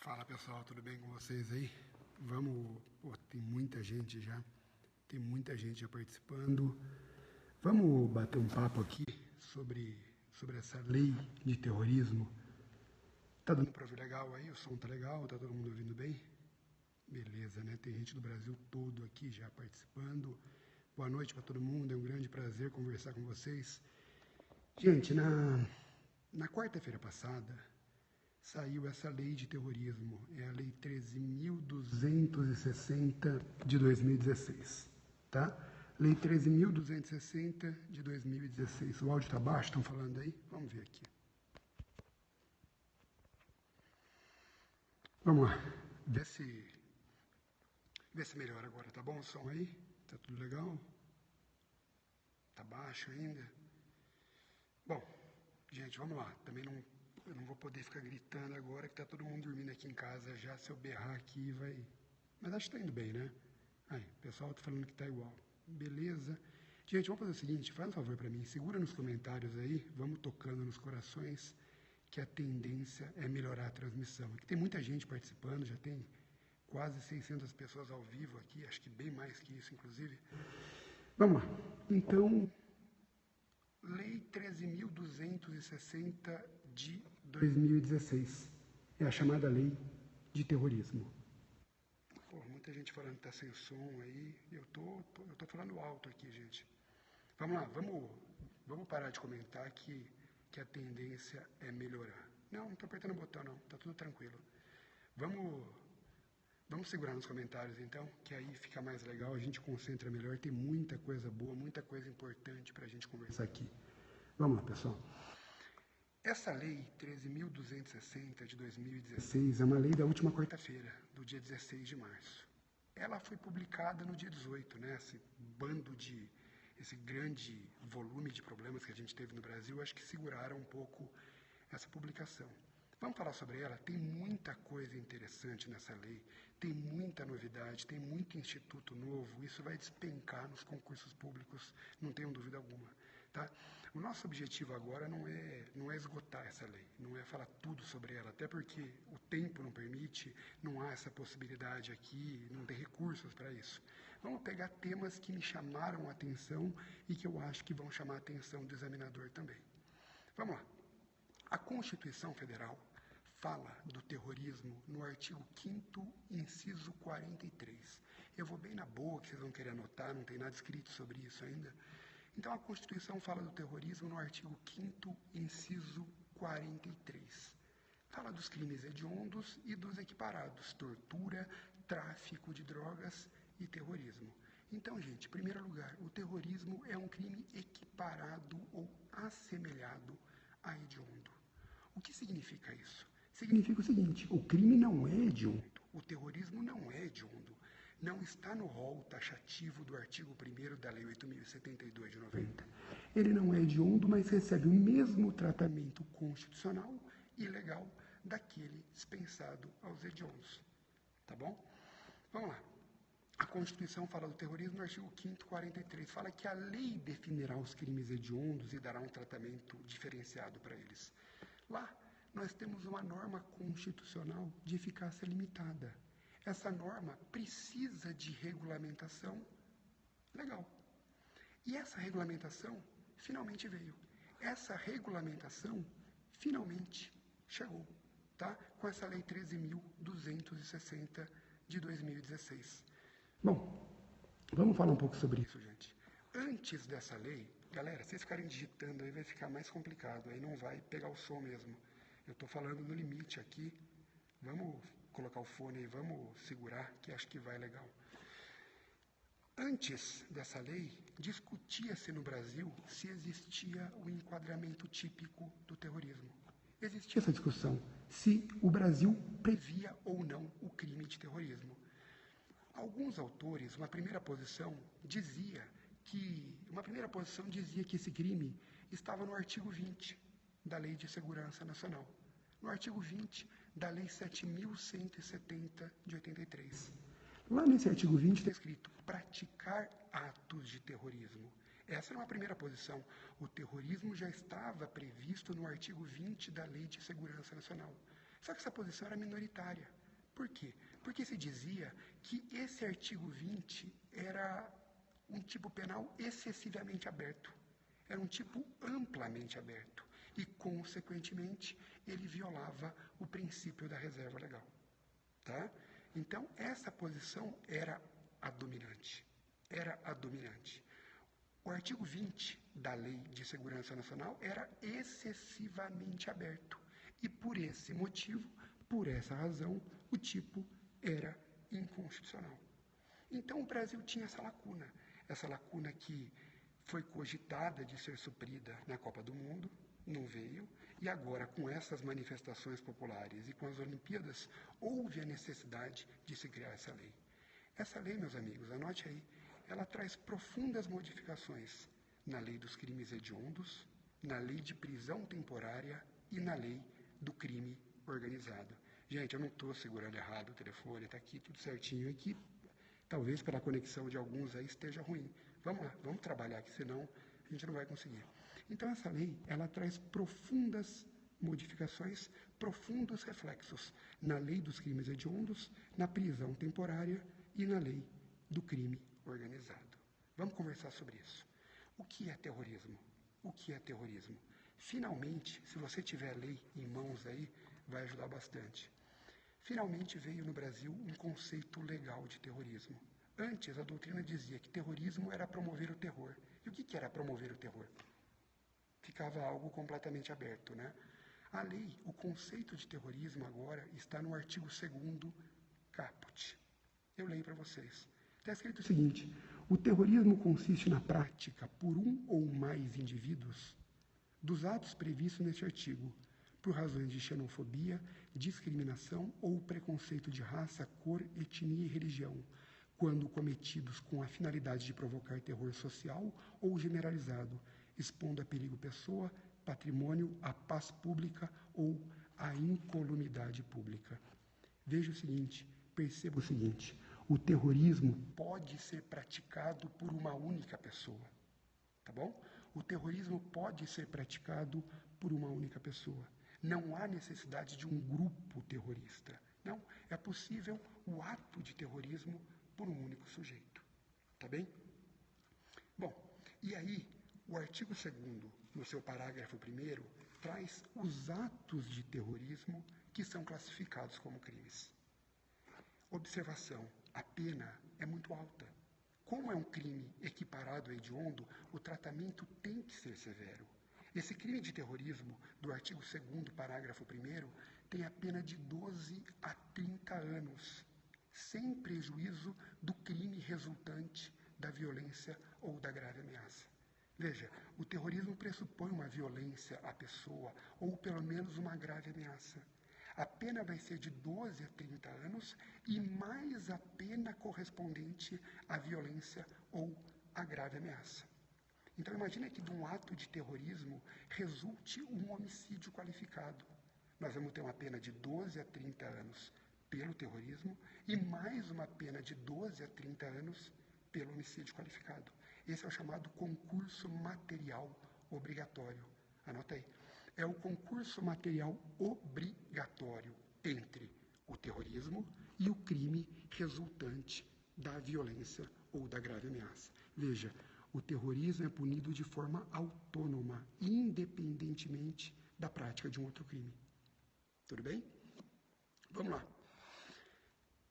Fala pessoal, tudo bem com vocês aí? Vamos. Pô, tem muita gente já. Tem muita gente já participando. Vamos bater um papo aqui sobre essa lei de terrorismo. Tá dando pra ouvir legal aí? O som tá legal? Tá todo mundo ouvindo bem? Beleza, né? Tem gente do Brasil todo aqui já participando. Boa noite para todo mundo, é um grande prazer conversar com vocês. Gente, na quarta-feira passada, saiu essa lei de terrorismo, é a Lei 13.260 de 2016, tá? Lei 13.260 de 2016. O áudio tá baixo, estão falando aí? Vamos ver aqui. Vamos lá, vê se melhora agora, tá bom o som aí? Tá tudo legal? Tá baixo ainda? Bom, gente, vamos lá, eu não vou poder ficar gritando agora que tá todo mundo dormindo aqui em casa já. Se eu berrar aqui vai. Mas acho que tá indo bem, né? Aí, o pessoal tá falando que tá igual. Beleza. Gente, vamos fazer o seguinte, faz um favor para mim, segura nos comentários aí, vamos tocando nos corações, que a tendência é melhorar a transmissão. Aqui tem muita gente participando, já tem quase 600 pessoas ao vivo aqui, acho que bem mais que isso, inclusive. Vamos lá. Então, Lei 13.260 de 2016. É a chamada Lei de Terrorismo. Pô, muita gente falando que tá sem som aí. Eu tô falando alto aqui, gente. Vamos lá, vamos parar de comentar que a tendência é melhorar. Não tô apertando o botão não, tá tudo tranquilo. Vamos segurar nos comentários então, que aí fica mais legal, a gente concentra melhor, tem muita coisa boa, muita coisa importante para a gente conversar aqui. Vamos lá, pessoal. Essa lei 13.260 de 2016 é uma lei da última quarta-feira, do dia 16 de março. Ela foi publicada no dia 18, né? Esse grande volume de problemas que a gente teve no Brasil, acho que seguraram um pouco essa publicação. Vamos falar sobre ela? Tem muita coisa interessante nessa lei, tem muita novidade, tem muito instituto novo, isso vai despencar nos concursos públicos, não tenho dúvida alguma. Tá? O nosso objetivo agora não é esgotar essa lei, não é falar tudo sobre ela, até porque o tempo não permite, não há essa possibilidade aqui, não tem recursos para isso. Vamos pegar temas que me chamaram a atenção e que eu acho que vão chamar a atenção do examinador também. Vamos lá. A Constituição Federal fala do terrorismo no artigo 5º, inciso 43. Eu vou bem na boa, que vocês vão querer anotar, não tem nada escrito sobre isso ainda. Então, a Constituição fala do terrorismo no artigo 5º, inciso 43. Fala dos crimes hediondos e dos equiparados, tortura, tráfico de drogas e terrorismo. Então, gente, em primeiro lugar, o terrorismo é um crime equiparado ou assemelhado a hediondo. O que significa isso? Significa o seguinte, o crime não é hediondo, o terrorismo não é hediondo, não está no rol taxativo do artigo 1º da Lei 8.072 de 90. Ele não é hediondo, mas recebe o mesmo tratamento constitucional e legal daquele dispensado aos hediondos. Tá bom? Vamos lá. A Constituição fala do terrorismo no artigo 5º, 43. Fala que a lei definirá os crimes hediondos e dará um tratamento diferenciado para eles. Lá, nós temos uma norma constitucional de eficácia limitada. Essa norma precisa de regulamentação legal. E essa regulamentação finalmente veio. Essa regulamentação finalmente chegou, tá? Com essa Lei 13.260 de 2016. Bom, vamos falar um pouco sobre isso, gente. Antes dessa lei, galera, se vocês ficarem digitando aí vai ficar mais complicado, aí não vai pegar o som mesmo. Eu estou falando no limite aqui. Vamos colocar o fone aí, vamos segurar, que acho que vai legal. Antes dessa lei, discutia-se no Brasil se existia o enquadramento típico do terrorismo. Existia essa discussão, se o Brasil previa ou não o crime de terrorismo. Alguns autores, uma primeira posição dizia que esse crime estava no artigo 20 da Lei de Segurança Nacional, no artigo 20 da Lei 7.170 de 83. Lá nesse artigo 20 está escrito praticar atos de terrorismo. Essa era uma primeira posição. O terrorismo já estava previsto no artigo 20 da Lei de Segurança Nacional. Só que essa posição era minoritária. Por quê? Porque se dizia que esse artigo 20 era um tipo penal excessivamente aberto. Era um tipo amplamente aberto. E, consequentemente, ele violava o princípio da reserva legal. Tá? Então, essa posição era a dominante. Era a dominante. O artigo 20 da Lei de Segurança Nacional era excessivamente aberto. E, por esse motivo, por essa razão, o tipo era inconstitucional. Então, o Brasil tinha essa lacuna que foi cogitada de ser suprida na Copa do Mundo, não veio, e agora, com essas manifestações populares e com as Olimpíadas, houve a necessidade de se criar essa lei. Essa lei, meus amigos, anote aí, ela traz profundas modificações na lei dos crimes hediondos, na lei de prisão temporária e na lei do crime organizado. Gente, eu não estou segurando errado o telefone, está aqui tudo certinho aqui. Talvez pela conexão de alguns aí esteja ruim. Vamos lá, vamos trabalhar aqui, senão a gente não vai conseguir. Então, essa lei, ela traz profundas modificações, profundos reflexos na lei dos crimes hediondos, na prisão temporária e na lei do crime organizado. Vamos conversar sobre isso. O que é terrorismo? O que é terrorismo? Finalmente, se você tiver a lei em mãos aí, vai ajudar bastante. Finalmente veio no Brasil um conceito legal de terrorismo. Antes, a doutrina dizia que terrorismo era promover o terror. E o que era promover o terror? Ficava algo completamente aberto, né? A lei, o conceito de terrorismo agora está no artigo 2º caput. Eu leio para vocês. Está escrito o seguinte: o terrorismo consiste na prática por um ou mais indivíduos dos atos previstos neste artigo, por razões de xenofobia, discriminação ou preconceito de raça, cor, etnia e religião, quando cometidos com a finalidade de provocar terror social ou generalizado, expondo a perigo pessoa, patrimônio, a paz pública ou a incolumidade pública. Veja o seguinte, perceba o seguinte: o terrorismo pode ser praticado por uma única pessoa, tá bom? O terrorismo pode ser praticado por uma única pessoa. Não há necessidade de um grupo terrorista. Não, é possível o ato de terrorismo por um único sujeito. Tá bem? Bom, e aí, o artigo 2º, no seu parágrafo 1º, traz os atos de terrorismo que são classificados como crimes. Observação, a pena é muito alta. Como é um crime equiparado a hediondo, o tratamento tem que ser severo. Esse crime de terrorismo, do artigo 2º, parágrafo 1º, tem a pena de 12 a 30 anos, sem prejuízo do crime resultante da violência ou da grave ameaça. Veja, o terrorismo pressupõe uma violência à pessoa, ou pelo menos uma grave ameaça. A pena vai ser de 12 a 30 anos e mais a pena correspondente à violência ou à grave ameaça. Então, imagine que de um ato de terrorismo resulte um homicídio qualificado. Nós vamos ter uma pena de 12 a 30 anos pelo terrorismo e mais uma pena de 12 a 30 anos pelo homicídio qualificado. Esse é o chamado concurso material obrigatório. Anota aí. É o concurso material obrigatório entre o terrorismo e o crime resultante da violência ou da grave ameaça. Veja, o terrorismo é punido de forma autônoma, independentemente da prática de um outro crime. Tudo bem? Vamos lá.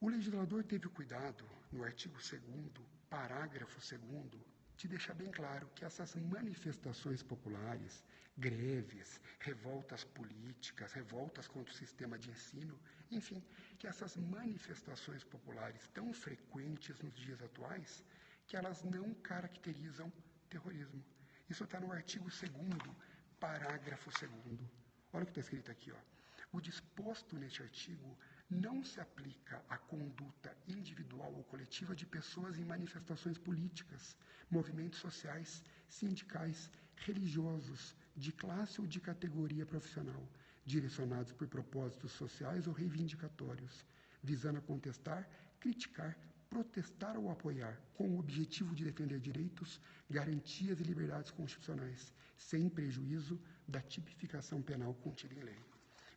O legislador teve o cuidado, no artigo 2º, parágrafo 2º, de deixar bem claro que essas manifestações populares, greves, revoltas políticas, revoltas contra o sistema de ensino, enfim, que essas manifestações populares tão frequentes nos dias atuais, que elas não caracterizam terrorismo. Isso está no artigo 2º, parágrafo 2º. Olha o que está escrito aqui, ó. O disposto neste artigo não se aplica à conduta individual ou coletiva de pessoas em manifestações políticas, movimentos sociais, sindicais, religiosos, de classe ou de categoria profissional, direcionados por propósitos sociais ou reivindicatórios, visando a contestar, criticar, protestar ou apoiar, com o objetivo de defender direitos, garantias e liberdades constitucionais, sem prejuízo da tipificação penal contida em lei.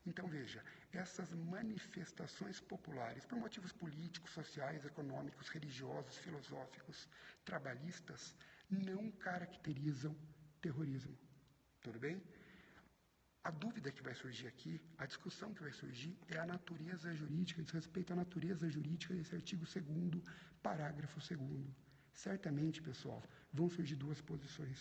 Então, veja, essas manifestações populares, por motivos políticos, sociais, econômicos, religiosos, filosóficos, trabalhistas, não caracterizam terrorismo. Tudo bem? A dúvida que vai surgir aqui, a discussão que vai surgir, é a natureza jurídica, diz respeito à natureza jurídica desse artigo 2º, parágrafo 2º. Certamente, pessoal, vão surgir duas posições.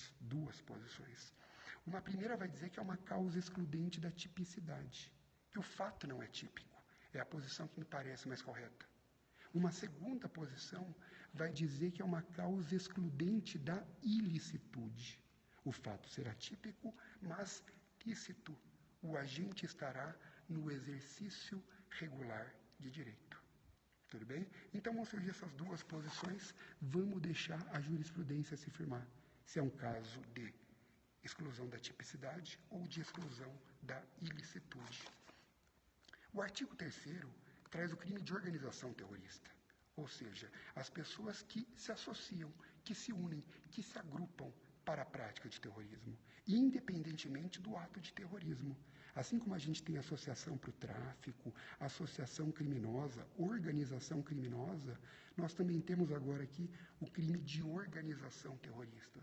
Uma primeira vai dizer que é uma causa excludente da tipicidade, que o fato não é típico. É a posição que me parece mais correta. Uma segunda posição vai dizer que é uma causa excludente da ilicitude. O fato será típico, mas lícito. O agente estará no exercício regular de direito. Tudo bem? Então vão surgir essas duas posições. Vamos deixar a jurisprudência se firmar. Se é um caso de exclusão da tipicidade ou de exclusão da ilicitude. O artigo 3º traz o crime de organização terrorista. Ou seja, as pessoas que se associam, que se unem, que se agrupam para a prática de terrorismo, independentemente do ato de terrorismo. Assim como a gente tem associação para o tráfico, associação criminosa, organização criminosa, nós também temos agora aqui o crime de organização terrorista.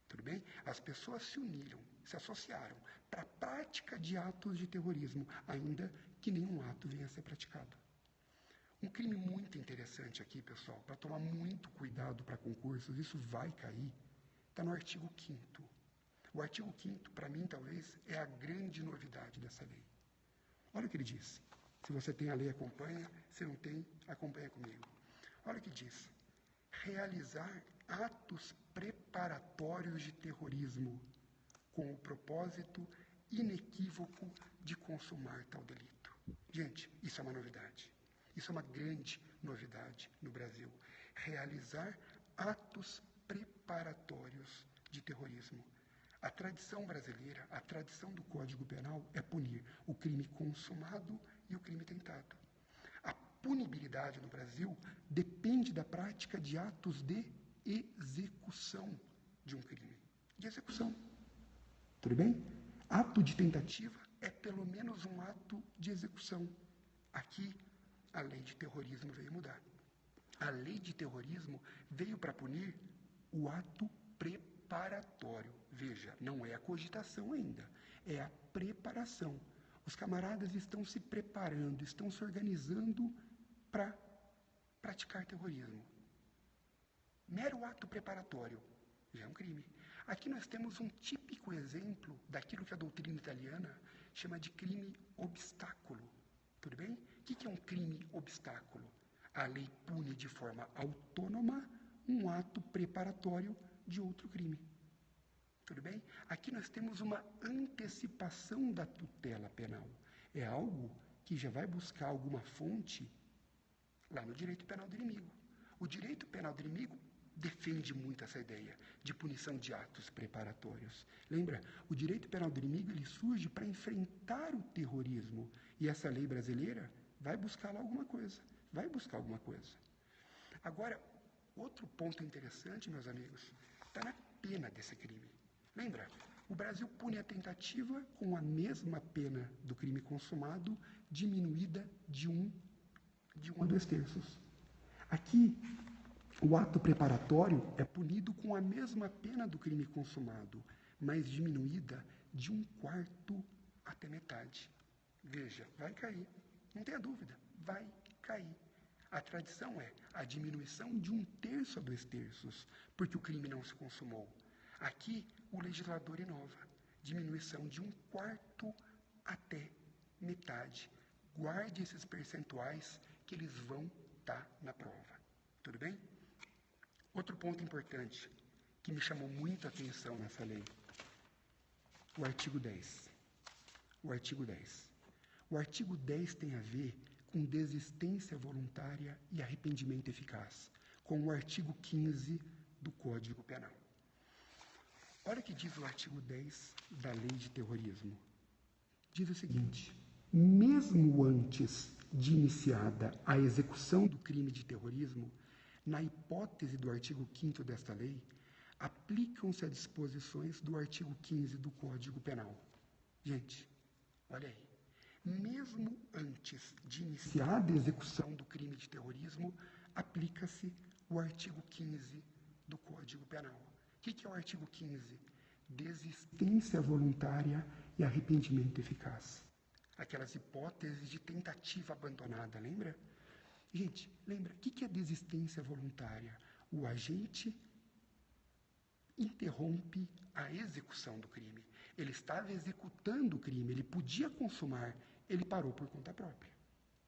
Tudo bem? As pessoas se uniram, se associaram para a prática de atos de terrorismo, ainda que nenhum ato venha a ser praticado. Um crime muito interessante aqui, pessoal, para tomar muito cuidado para concursos, isso vai cair, está no artigo 5º. O artigo 5º, para mim, talvez, é a grande novidade dessa lei. Olha o que ele diz. Se você tem a lei, acompanha. Se não tem, acompanha comigo. Olha o que diz. Realizar atos preparatórios de terrorismo com o propósito inequívoco de consumar tal delito. Gente, isso é uma novidade. Isso é uma grande novidade no Brasil. Realizar atos preparatórios de terrorismo. A tradição brasileira, a tradição do Código Penal é punir o crime consumado e o crime tentado. A punibilidade no Brasil depende da prática de atos de execução de um crime. De execução. Tudo bem? Ato de tentativa é pelo menos um ato de execução. Aqui, a lei de terrorismo veio mudar. A lei de terrorismo veio para punir o ato preparatório. Veja, não é a cogitação ainda, é a preparação. Os camaradas estão se preparando, estão se organizando para praticar terrorismo. Mero ato preparatório já é um crime. Aqui nós temos um típico exemplo daquilo que a doutrina italiana chama de crime obstáculo. Tudo bem? O que é um crime obstáculo? A lei pune de forma autônoma um ato preparatório de outro crime. Tudo bem? Aqui nós temos uma antecipação da tutela penal. É algo que já vai buscar alguma fonte lá no direito penal do inimigo. O direito penal do inimigo defende muito essa ideia de punição de atos preparatórios. Lembra? O direito penal do inimigo ele surge para enfrentar o terrorismo. E essa lei brasileira vai buscar lá alguma coisa. Vai buscar alguma coisa. Agora, outro ponto interessante, meus amigos, está na pena desse crime. Lembra? O Brasil pune a tentativa com a mesma pena do crime consumado, diminuída de 1 a 2 terços. Aqui, o ato preparatório é punido com a mesma pena do crime consumado, mas diminuída de 1/4 até metade. Veja, vai cair. Não tenha dúvida, vai cair. A tradição é a diminuição de 1/3 a 2 terços, porque o crime não se consumou. Aqui, o legislador inova. Diminuição de 1/4 até metade. Guarde esses percentuais que eles vão estar na prova. Tudo bem? Outro ponto importante que me chamou muita atenção nessa lei. O artigo 10. O artigo 10. O artigo 10 tem a ver com desistência voluntária e arrependimento eficaz, com o artigo 15 do Código Penal. Olha o que diz o artigo 10 da Lei de Terrorismo. Diz o seguinte: mesmo antes de iniciada a execução do crime de terrorismo, na hipótese do artigo 5º desta lei, aplicam-se as disposições do artigo 15 do Código Penal. Gente, olha aí. mesmo antes de iniciar a execução do crime de terrorismo, aplica-se o artigo 15 do Código Penal. O que é o artigo 15? Desistência voluntária e arrependimento eficaz. Aquelas hipóteses de tentativa abandonada, lembra? Gente, lembra, o que é desistência voluntária? O agente interrompe a execução do crime. Ele estava executando o crime, ele podia consumar, ele parou por conta própria.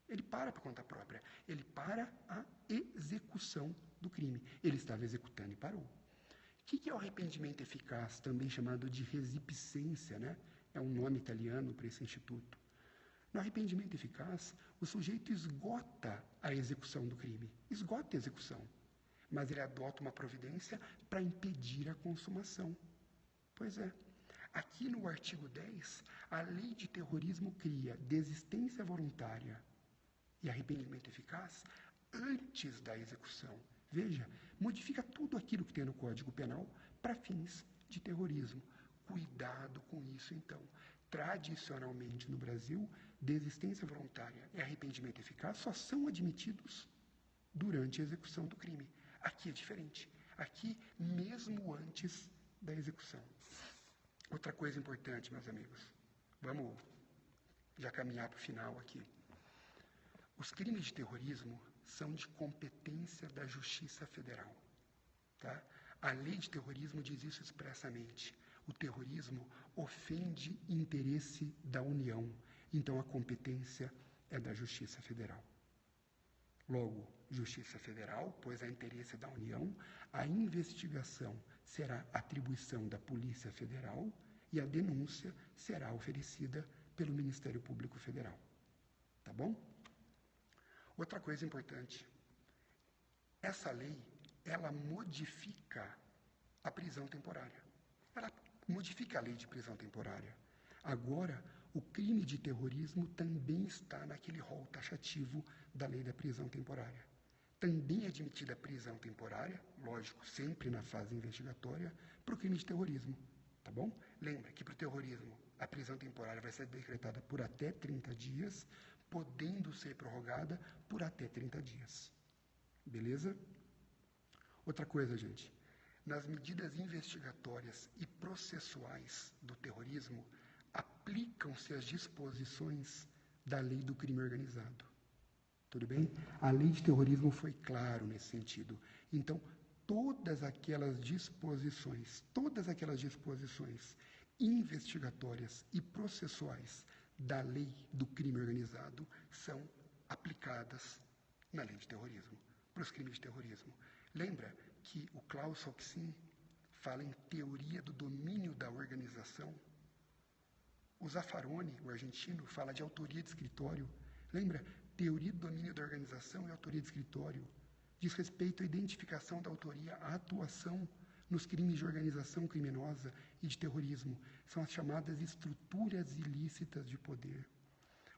Ele para por conta própria. Ele para a execução do crime. Ele estava executando e parou. O que é o arrependimento eficaz, também chamado de resipsência, né? É um nome italiano para esse instituto. No arrependimento eficaz, o sujeito esgota a execução do crime. Esgota a execução. Mas ele adota uma providência para impedir a consumação. Pois é. Aqui no artigo 10, a lei de terrorismo cria desistência voluntária e arrependimento eficaz antes da execução. Veja, modifica tudo aquilo que tem no Código Penal para fins de terrorismo. Cuidado com isso, então. Tradicionalmente, no Brasil, desistência voluntária e arrependimento eficaz só são admitidos durante a execução do crime. Aqui é diferente. Aqui, mesmo antes da execução. Outra coisa importante, meus amigos. Vamos já caminhar para o final aqui. Os crimes de terrorismo são de competência da Justiça Federal. Tá? A lei de terrorismo diz isso expressamente. O terrorismo ofende interesse da União. Então, a competência é da Justiça Federal. Logo, Justiça Federal, pois há interesse da União, a investigação será atribuição da Polícia Federal e a denúncia será oferecida pelo Ministério Público Federal. Tá bom? Outra coisa importante. Essa lei, ela modifica a prisão temporária. Ela modifica a lei de prisão temporária. Agora, o crime de terrorismo também está naquele rol taxativo da lei da prisão temporária. Também é admitida a prisão temporária, lógico, sempre na fase investigatória, para o crime de terrorismo. Tá bom? Lembra que para o terrorismo a prisão temporária vai ser decretada por até 30 dias, podendo ser prorrogada por até 30 dias. Beleza? Outra coisa, gente. Nas medidas investigatórias e processuais do terrorismo, aplicam-se as disposições da lei do crime organizado. Tudo bem? A lei de terrorismo foi claro nesse sentido. Então, todas aquelas disposições investigatórias e processuais da lei do crime organizado são aplicadas na lei de terrorismo, para os crimes de terrorismo. Lembra que o Klaus Roxin fala em teoria do domínio da organização? O Zaffaroni, o argentino, fala de autoria de escritório. Lembra? Teoria do domínio da organização e autoria de escritório. Diz respeito à identificação da autoria, à atuação nos crimes de organização criminosa e de terrorismo. São as chamadas estruturas ilícitas de poder.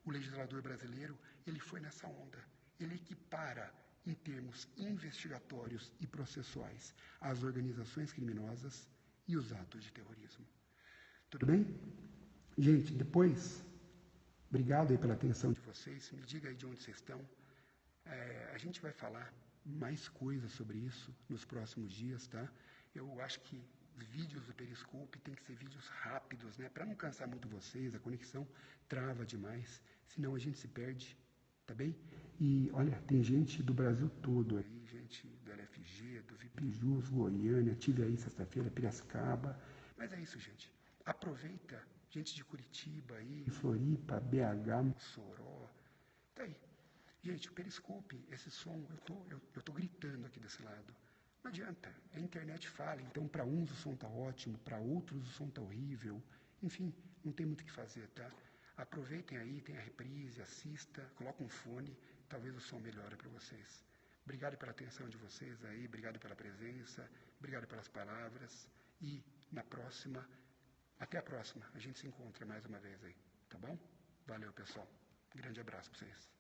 O legislador brasileiro, ele foi nessa onda. Ele equipara, em termos investigatórios e processuais, as organizações criminosas e os atos de terrorismo. Tudo bem? Gente, depois, obrigado aí pela atenção de vocês. Me diga aí de onde vocês estão. A gente vai falar mais coisas sobre isso nos próximos dias, tá? Eu acho que os vídeos do Periscope tem que ser vídeos rápidos, né? Para não cansar muito vocês, a conexão trava demais, senão a gente se perde, tá bem? E, olha, tem gente do Brasil todo aí, gente do LFG, do Vipjus, Goiânia, tive aí sexta-feira, Piracicaba. Mas é isso, gente. Aproveita, gente de Curitiba aí, Floripa, BH, Mossoró. Tá aí. Gente, o Periscope, esse som, eu tô gritando aqui desse lado. Não adianta, a internet fala, então para uns o som tá ótimo, para outros o som tá horrível. Enfim, não tem muito o que fazer, tá? Aproveitem aí, tem a reprise, assista, coloca um fone, talvez o som melhore para vocês. Obrigado pela atenção de vocês aí, obrigado pela presença, obrigado pelas palavras e até a próxima, a gente se encontra mais uma vez aí, tá bom? Valeu, pessoal. Grande abraço para vocês.